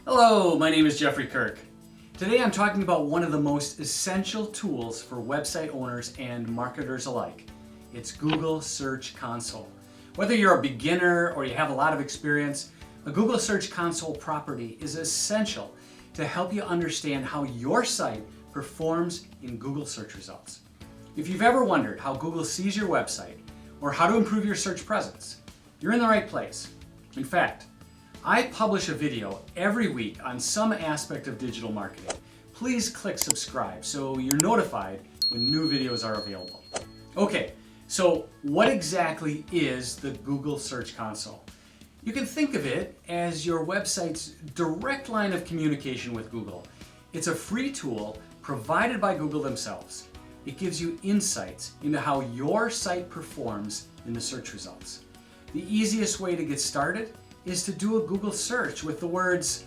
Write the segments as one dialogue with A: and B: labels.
A: Hello, my name is Jeffrey Kirk. Today I'm talking about one of the most essential tools for website owners and marketers alike. It's Google Search Console. Whether you're a beginner or you have a lot of experience, a Google Search Console property is essential to help you understand how your site performs in Google search results. If you've ever wondered how Google sees your website or how to improve your search presence, you're in the right place. In fact, I publish a video every week on some aspect of digital marketing. Please click subscribe so you're notified when new videos are available. Okay, so what exactly is the Google Search Console? You can think of it as your website's direct line of communication with Google. It's a free tool provided by Google themselves. It gives you insights into how your site performs in the search results. The easiest way to get started is to do a Google search with the words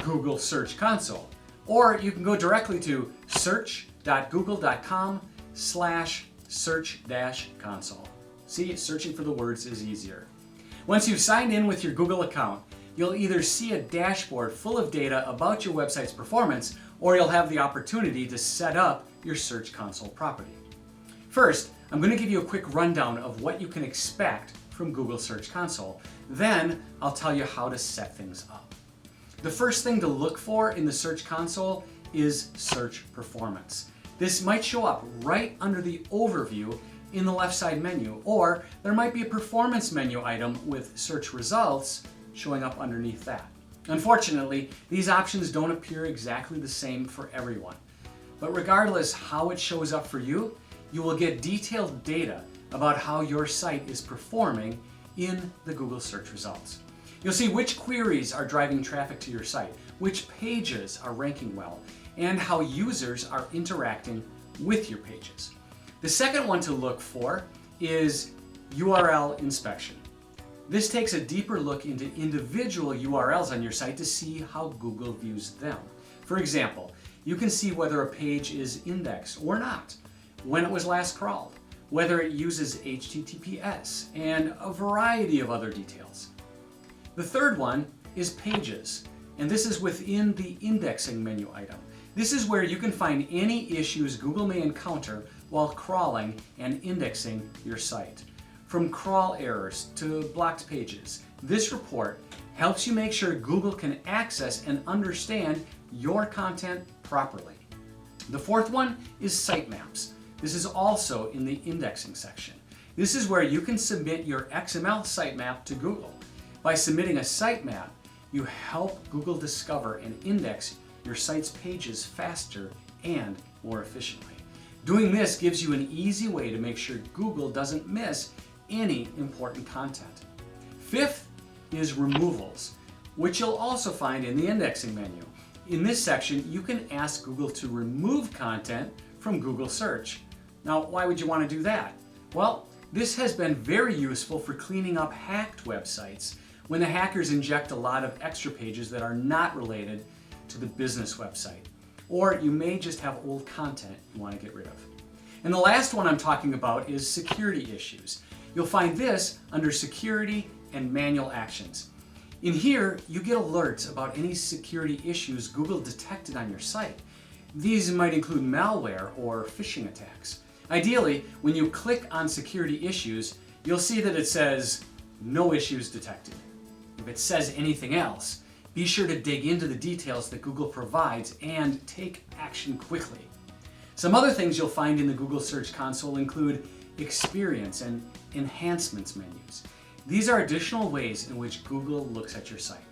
A: Google Search Console. Or you can go directly to search.google.com/search-console. See, searching for the words is easier. Once you've signed in with your Google account, you'll either see a dashboard full of data about your website's performance, or you'll have the opportunity to set up your Search Console property. First, I'm going to give you a quick rundown of what you can expect from Google Search Console. Then I'll tell you how to set things up. The first thing to look for in the Search Console is search performance. This might show up right under the overview in the left side menu, or there might be a performance menu item with search results showing up underneath that. Unfortunately, these options don't appear exactly the same for everyone. But regardless how it shows up for you, you will get detailed data about how your site is performing in the Google search results. You'll see which queries are driving traffic to your site, which pages are ranking well, and how users are interacting with your pages. The second one to look for is URL inspection. This takes a deeper look into individual URLs on your site to see how Google views them. For example, you can see whether a page is indexed or not, when it was last crawled, whether it uses HTTPS, and a variety of other details. The third one is pages, and this is within the indexing menu item. This is where you can find any issues Google may encounter while crawling and indexing your site. From crawl errors to blocked pages, this report helps you make sure Google can access and understand your content properly. The fourth one is sitemaps. This is also in the indexing section. This is where you can submit your XML sitemap to Google. By submitting a sitemap, you help Google discover and index your site's pages faster and more efficiently. Doing this gives you an easy way to make sure Google doesn't miss any important content. Fifth is removals, which you'll also find in the indexing menu. In this section, you can ask Google to remove content from Google search. Now, why would you want to do that? Well, this has been very useful for cleaning up hacked websites when the hackers inject a lot of extra pages that are not related to the business website. Or you may just have old content you want to get rid of. And the last one I'm talking about is security issues. You'll find this under security and manual actions. In here, you get alerts about any security issues Google detected on your site. These might include malware or phishing attacks. Ideally, when you click on security issues, you'll see that it says no issues detected. If it says anything else, be sure to dig into the details that Google provides and take action quickly. Some other things you'll find in the Google Search Console include experience and enhancements menus. These are additional ways in which Google looks at your site.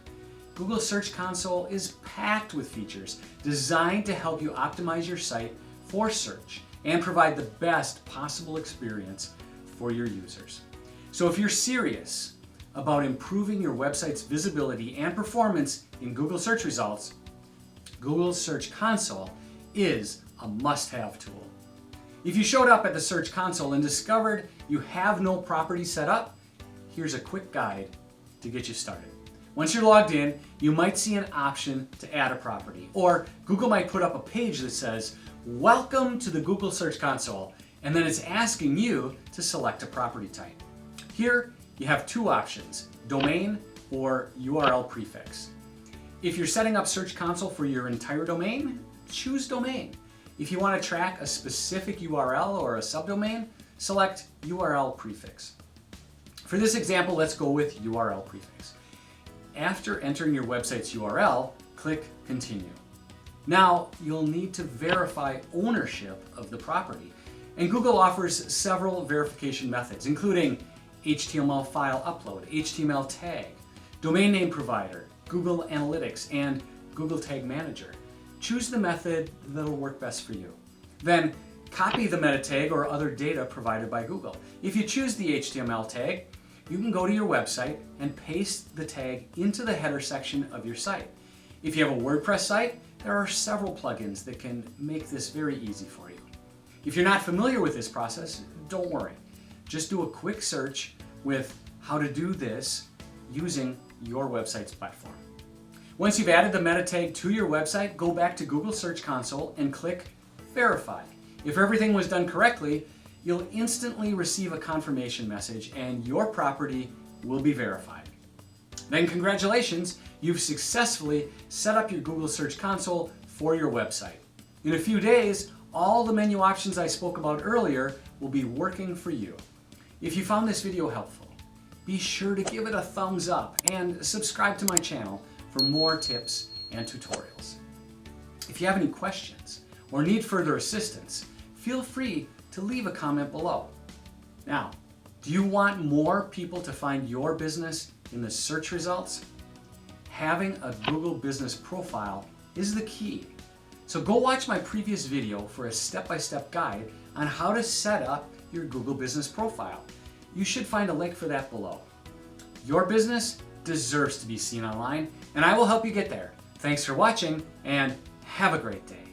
A: Google Search Console is packed with features designed to help you optimize your site for search and provide the best possible experience for your users. So if you're serious about improving your website's visibility and performance in Google search results, Google Search Console is a must-have tool. If you showed up at the Search Console and discovered you have no property set up, here's a quick guide to get you started. Once you're logged in, you might see an option to add a property, or Google might put up a page that says, "Welcome to the Google Search Console," and then it's asking you to select a property type. Here, you have two options, domain or URL prefix. If you're setting up Search Console for your entire domain, choose domain. If you want to track a specific URL or a subdomain, select URL prefix. For this example, let's go with URL prefix. After entering your website's URL, click Continue. Now, you'll need to verify ownership of the property. And Google offers several verification methods, including HTML file upload, HTML tag, domain name provider, Google Analytics, and Google Tag Manager. Choose the method that'll work best for you. Then copy the meta tag or other data provided by Google. If you choose the HTML tag, you can go to your website and paste the tag into the header section of your site. If you have a WordPress site, there are several plugins that can make this very easy for you. If you're not familiar with this process, don't worry. Just do a quick search with how to do this using your website's platform. Once you've added the meta tag to your website, go back to Google Search Console and click Verify. If everything was done correctly, you'll instantly receive a confirmation message and your property will be verified. Then congratulations, you've successfully set up your Google Search Console for your website. In a few days, all the menu options I spoke about earlier will be working for you. If you found this video helpful, be sure to give it a thumbs up and subscribe to my channel for more tips and tutorials. If you have any questions or need further assistance, feel free to leave a comment below. Now, do you want more people to find your business in the search results? Having a Google Business Profile is the key. So go watch my previous video for a step-by-step guide on how to set up your Google Business Profile. You should find a link for that below. Your business deserves to be seen online, and I will help you get there. Thanks for watching, and have a great day.